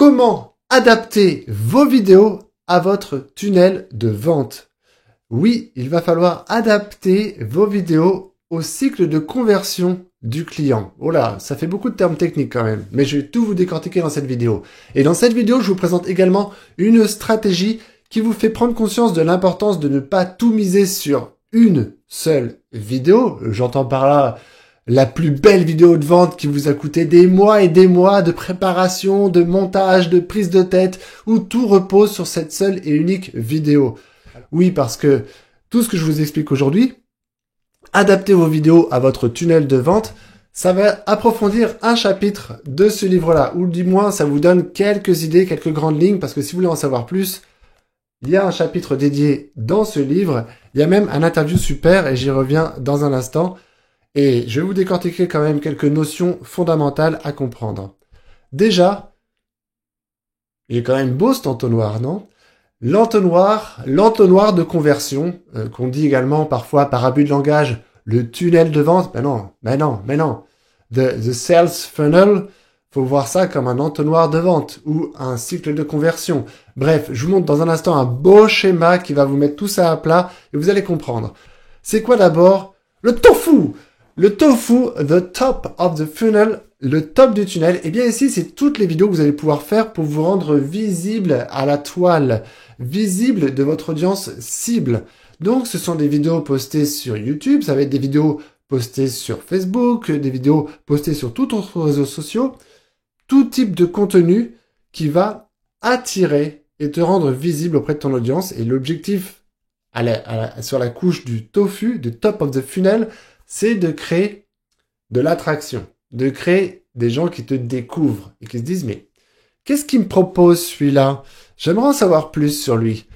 Comment adapter vos vidéos à votre tunnel de vente? Oui, il va falloir adapter vos vidéos au cycle de conversion du client. Oh là, ça fait beaucoup de termes techniques quand même, mais je vais tout vous décortiquer dans cette vidéo. Et dans cette vidéo, je vous présente également une stratégie qui vous fait prendre conscience de l'importance de ne pas tout miser sur une seule vidéo. J'entends par là la plus belle vidéo de vente qui vous a coûté des mois et des mois de préparation, de montage, de prise de tête, où tout repose sur cette seule et unique vidéo. Oui, parce que tout ce que je vous explique aujourd'hui, adapter vos vidéos à votre tunnel de vente, ça va approfondir un chapitre de ce livre-là, ou du moins ça vous donne quelques idées, quelques grandes lignes, parce que si vous voulez en savoir plus, il y a un chapitre dédié dans ce livre, il y a même un interview super, et j'y reviens dans un instant, et je vais vous décortiquer quand même quelques notions fondamentales à comprendre. Déjà, il est quand même beau cet entonnoir, non ? L'entonnoir de conversion, qu'on dit également parfois par abus de langage, le tunnel de vente. Mais non. The sales funnel, faut voir ça comme un entonnoir de vente ou un cycle de conversion. Bref, je vous montre dans un instant un beau schéma qui va vous mettre tout ça à plat et vous allez comprendre. C'est quoi d'abord? Le tofu! Le tofu, the top of the funnel, le top du tunnel. Eh bien ici, c'est toutes les vidéos que vous allez pouvoir faire pour vous rendre visible à la toile, visible de votre audience cible. Donc, ce sont des vidéos postées sur YouTube, ça va être des vidéos postées sur Facebook, des vidéos postées sur tous autres réseaux sociaux, tout type de contenu qui va attirer et te rendre visible auprès de ton audience. Et l'objectif sur la couche du tofu, du top of the funnel, c'est de créer de l'attraction, de créer des gens qui te découvrent et qui se disent « Mais qu'est-ce qu'il me propose celui-là? J'aimerais en savoir plus sur lui. »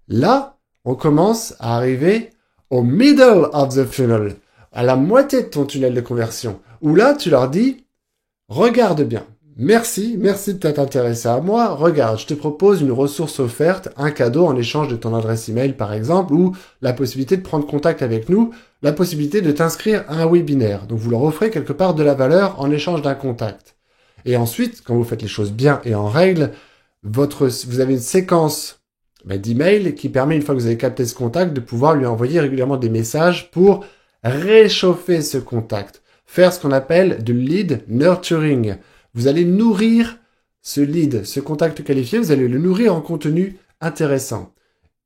Là, on commence à arriver au middle of the funnel, à la moitié de ton tunnel de conversion, où là, tu leur dis « Regarde bien, merci de t'être intéressé à moi. Regarde, je te propose une ressource offerte, un cadeau en échange de ton adresse email par exemple, ou la possibilité de prendre contact avec nous, la possibilité de t'inscrire à un webinaire. Donc vous leur offrez quelque part de la valeur en échange d'un contact. Et ensuite, quand vous faites les choses bien et en règle, vous avez une séquence d'emails qui permet, une fois que vous avez capté ce contact, de pouvoir lui envoyer régulièrement des messages pour réchauffer ce contact. Faire ce qu'on appelle du lead nurturing. Vous allez nourrir ce lead, ce contact qualifié, vous allez le nourrir en contenu intéressant.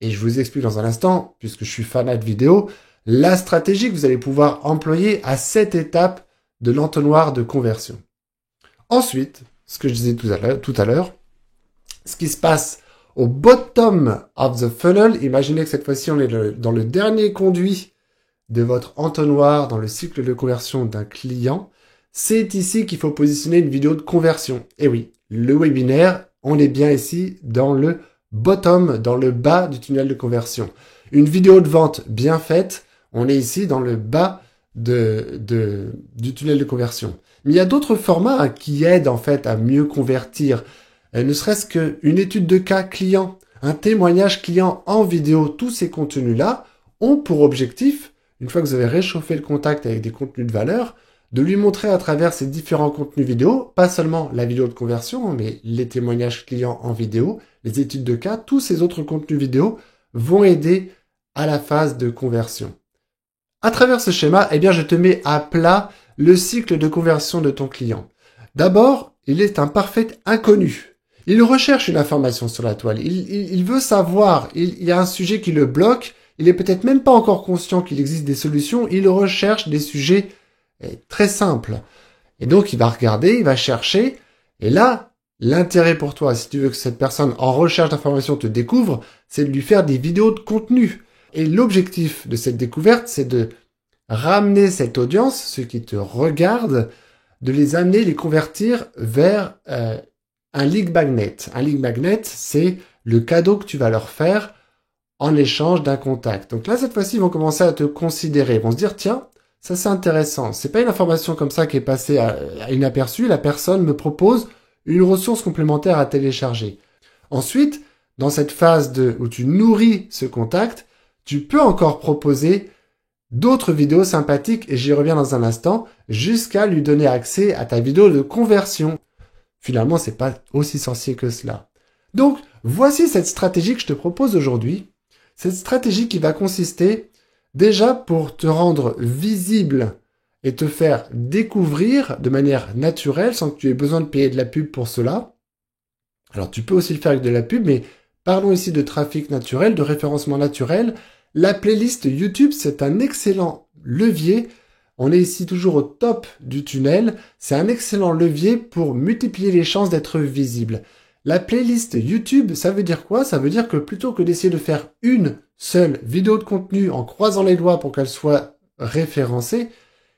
Et je vous explique dans un instant, puisque je suis fanat de vidéo, la stratégie que vous allez pouvoir employer à cette étape de l'entonnoir de conversion. Ensuite, ce que je disais tout à l'heure, ce qui se passe au bottom of the funnel, imaginez que cette fois-ci on est dans le dernier conduit de votre entonnoir dans le cycle de conversion d'un client, c'est ici qu'il faut positionner une vidéo de conversion. Et oui, le webinaire, on est bien ici dans le bottom, dans le bas du tunnel de conversion. Une vidéo de vente bien faite, on est ici dans le bas du tunnel de conversion. Mais il y a d'autres formats qui aident en fait à mieux convertir. Ne serait-ce qu'une étude de cas client, un témoignage client en vidéo, tous ces contenus-là ont pour objectif, une fois que vous avez réchauffé le contact avec des contenus de valeur, de lui montrer à travers ces différents contenus vidéo, pas seulement la vidéo de conversion, mais les témoignages clients en vidéo, les études de cas, tous ces autres contenus vidéo vont aider à la phase de conversion. À travers ce schéma, eh bien, je te mets à plat le cycle de conversion de ton client. D'abord, il est un parfait inconnu. Il recherche une information sur la toile. Il veut savoir. Il y a un sujet qui le bloque. Il est peut-être même pas encore conscient qu'il existe des solutions. Il recherche des sujets très simples. Et donc, il va regarder, il va chercher. Et là, l'intérêt pour toi, si tu veux que cette personne en recherche d'informations te découvre, c'est de lui faire des vidéos de contenu. Et l'objectif de cette découverte, c'est de ramener cette audience, ceux qui te regardent, de les amener, les convertir vers un lead magnet. Un lead magnet, c'est le cadeau que tu vas leur faire en échange d'un contact. Donc là, cette fois-ci, ils vont commencer à te considérer. Ils vont se dire, tiens, ça c'est intéressant. C'est pas une information comme ça qui est passée à inaperçue. La personne me propose une ressource complémentaire à télécharger. Ensuite, dans cette phase où tu nourris ce contact, tu peux encore proposer d'autres vidéos sympathiques, et j'y reviens dans un instant, jusqu'à lui donner accès à ta vidéo de conversion. finalement, c'est pas aussi sorcier que cela. Donc, voici cette stratégie que je te propose aujourd'hui. Cette stratégie qui va consister déjà pour te rendre visible et te faire découvrir de manière naturelle sans que tu aies besoin de payer de la pub pour cela. Alors, tu peux aussi le faire avec de la pub, mais parlons ici de trafic naturel, de référencement naturel. La playlist YouTube, c'est un excellent levier. On est ici toujours au top du tunnel. C'est un excellent levier pour multiplier les chances d'être visible. La playlist YouTube, ça veut dire quoi? Ça veut dire que plutôt que d'essayer de faire une seule vidéo de contenu en croisant les doigts pour qu'elle soit référencée,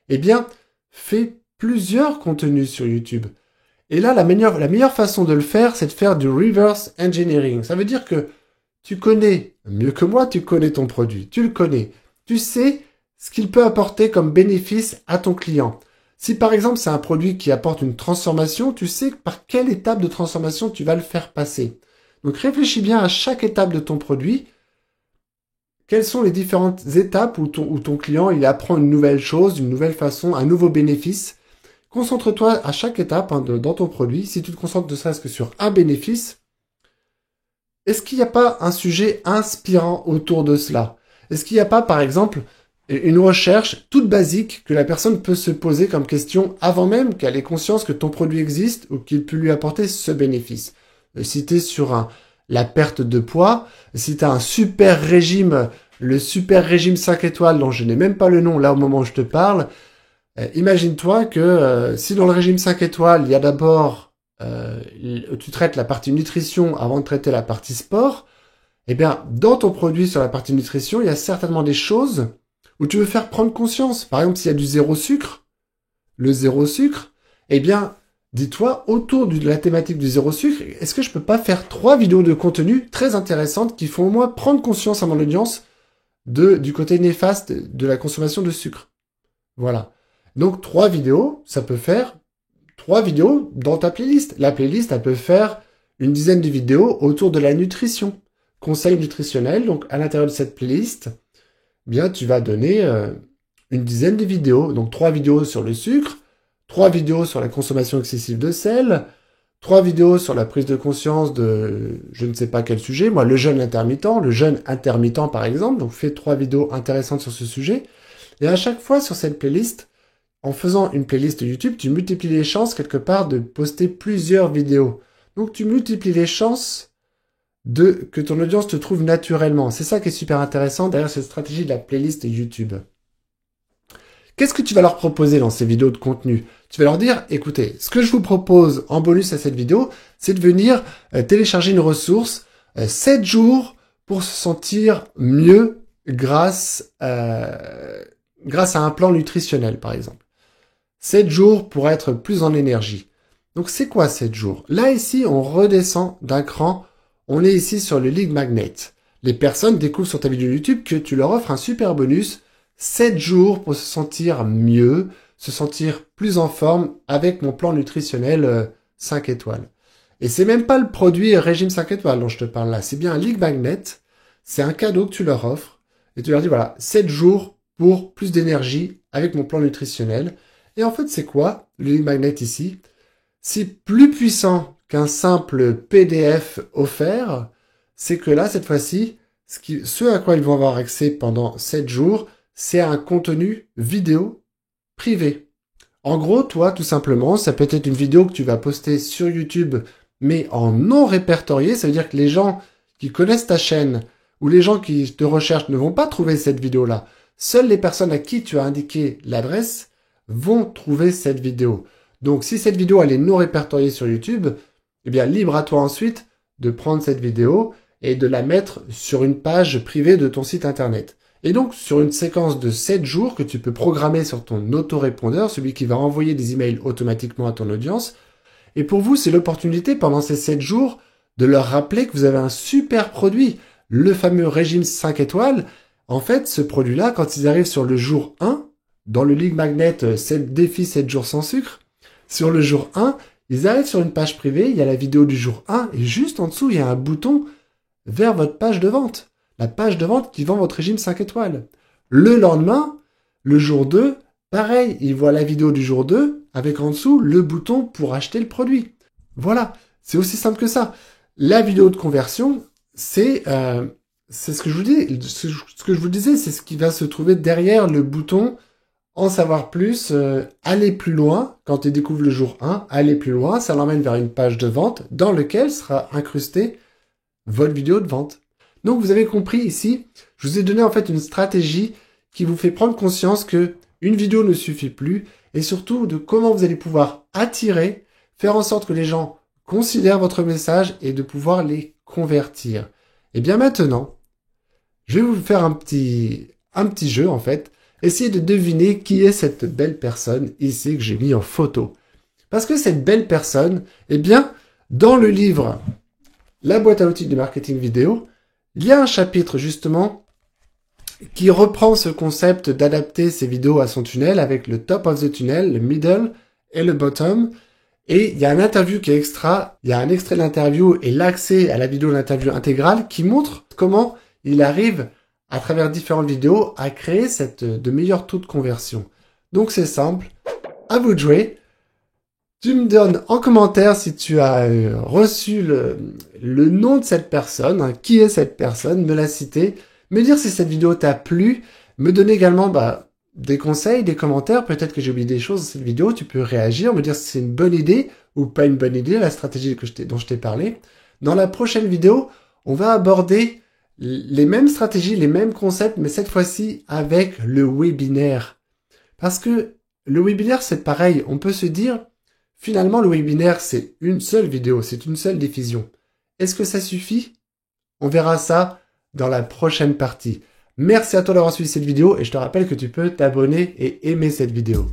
eh bien, fais plusieurs contenus sur YouTube. Et là, la meilleure façon de le faire, c'est de faire du reverse engineering. Ça veut dire que tu connais, mieux que moi, tu connais ton produit. Tu le connais. Tu sais ce qu'il peut apporter comme bénéfice à ton client. Si par exemple c'est un produit qui apporte une transformation, tu sais par quelle étape de transformation tu vas le faire passer. Donc réfléchis bien à chaque étape de ton produit. Quelles sont les différentes étapes où ton client il apprend une nouvelle chose, une nouvelle façon, un nouveau bénéfice. Concentre-toi à chaque étape dans ton produit. Si tu te concentres ne serait-ce que sur un bénéfice, est-ce qu'il n'y a pas un sujet inspirant autour de cela? Est-ce qu'il n'y a pas par exemple une recherche toute basique que la personne peut se poser comme question avant même qu'elle ait conscience que ton produit existe ou qu'il peut lui apporter ce bénéfice. Si tu es sur la perte de poids, si tu as un super régime, le super régime 5 étoiles dont je n'ai même pas le nom là au moment où je te parle, imagine-toi que si dans le régime 5 étoiles, il y a d'abord, tu traites la partie nutrition avant de traiter la partie sport, eh bien dans ton produit sur la partie nutrition, il y a certainement des choses où tu veux faire prendre conscience. Par exemple, s'il y a du zéro sucre, le zéro sucre, eh bien, dis-toi, autour de la thématique du zéro sucre, est-ce que je peux pas faire 3 vidéos de contenu très intéressantes qui font au moins prendre conscience à mon audience du côté néfaste de la consommation de sucre? Voilà. Donc, 3 vidéos, ça peut faire 3 vidéos dans ta playlist. La playlist, elle peut faire une dizaine de vidéos autour de la nutrition. Conseils nutritionnels, donc à l'intérieur de cette playlist, bien, tu vas donner une dizaine de vidéos. Donc, 3 vidéos sur le sucre, 3 vidéos sur la consommation excessive de sel, 3 vidéos sur la prise de conscience de je ne sais pas quel sujet. Moi, le jeûne intermittent par exemple. Donc, fais 3 vidéos intéressantes sur ce sujet. Et à chaque fois sur cette playlist, en faisant une playlist YouTube, tu multiplies les chances quelque part de poster plusieurs vidéos. Donc, tu multiplies les chances que ton audience te trouve naturellement. C'est ça qui est super intéressant derrière cette stratégie de la playlist YouTube. Qu'est-ce que tu vas leur proposer dans ces vidéos de contenu? Tu vas leur dire, écoutez, ce que je vous propose en bonus à cette vidéo, c'est de venir télécharger une ressource 7 jours pour se sentir mieux grâce à un plan nutritionnel, par exemple. 7 jours pour être plus en énergie. Donc, c'est quoi 7 jours? Là, ici, on redescend d'un cran. On est ici sur le lead magnet. Les personnes découvrent sur ta vidéo YouTube que tu leur offres un super bonus, 7 jours pour se sentir mieux, se sentir plus en forme avec mon plan nutritionnel 5 étoiles. Et c'est même pas le produit régime 5 étoiles dont je te parle là, c'est bien un lead magnet, c'est un cadeau que tu leur offres et tu leur dis voilà, 7 jours pour plus d'énergie avec mon plan nutritionnel. Et en fait, c'est quoi le lead magnet ici? C'est plus puissant qu'un simple PDF offert, c'est que là, cette fois-ci, ce à quoi ils vont avoir accès pendant 7 jours, c'est un contenu vidéo privé. En gros, toi, tout simplement, ça peut être une vidéo que tu vas poster sur YouTube, mais en non répertorié, ça veut dire que les gens qui connaissent ta chaîne ou les gens qui te recherchent ne vont pas trouver cette vidéo-là. Seules les personnes à qui tu as indiqué l'adresse vont trouver cette vidéo. Donc, si cette vidéo, elle est non répertoriée sur YouTube, eh bien, libre à toi ensuite de prendre cette vidéo et de la mettre sur une page privée de ton site internet. Et donc, sur une séquence de 7 jours que tu peux programmer sur ton autorépondeur, celui qui va envoyer des emails automatiquement à ton audience. Et pour vous, c'est l'opportunité pendant ces 7 jours de leur rappeler que vous avez un super produit, le fameux régime 5 étoiles. En fait, ce produit-là, quand ils arrivent sur le jour 1, dans le lead magnet 7 défis 7 jours sans sucre, sur le jour 1, ils arrivent sur une page privée, il y a la vidéo du jour 1 et juste en dessous, il y a un bouton vers votre page de vente. La page de vente qui vend votre régime 5 étoiles. Le lendemain, le jour 2, pareil, ils voient la vidéo du jour 2 avec en dessous le bouton pour acheter le produit. Voilà, c'est aussi simple que ça. La vidéo de conversion, c'est ce que je vous dis, ce que je vous disais, c'est ce qui va se trouver derrière le bouton en savoir plus, aller plus loin. Quand tu découvres le jour 1, aller plus loin, ça l'emmène vers une page de vente dans laquelle sera incrustée votre vidéo de vente. Donc vous avez compris ici, je vous ai donné en fait une stratégie qui vous fait prendre conscience que une vidéo ne suffit plus et surtout de comment vous allez pouvoir attirer, faire en sorte que les gens considèrent votre message et de pouvoir les convertir. Et bien maintenant, je vais vous faire un petit jeu en fait. Essayez de deviner qui est cette belle personne ici que j'ai mis en photo. Parce que cette belle personne, eh bien, dans le livre La boîte à outils du marketing vidéo, il y a un chapitre justement qui reprend ce concept d'adapter ses vidéos à son tunnel avec le top of the tunnel, le middle et le bottom. Et il y a un interview qui est extra, il y a un extrait d'interview et l'accès à la vidéo d'interview intégrale qui montre comment il arrive à travers différentes vidéos à créer de meilleurs taux de conversion. Donc c'est simple, à vous de jouer. Tu me donnes en commentaire si tu as reçu le nom de cette personne, hein, qui est cette personne, me la citer, me dire si cette vidéo t'a plu, me donner également des conseils, des commentaires, peut-être que j'ai oublié des choses dans cette vidéo, tu peux réagir, me dire si c'est une bonne idée ou pas une bonne idée, la stratégie dont je t'ai parlé. Dans la prochaine vidéo, on va aborder les mêmes stratégies, les mêmes concepts, mais cette fois-ci avec le webinaire. Parce que le webinaire, c'est pareil, on peut se dire, finalement, le webinaire, c'est une seule vidéo, c'est une seule diffusion. Est-ce que ça suffit? On verra ça dans la prochaine partie. Merci à toi d'avoir suivi cette vidéo et je te rappelle que tu peux t'abonner et aimer cette vidéo.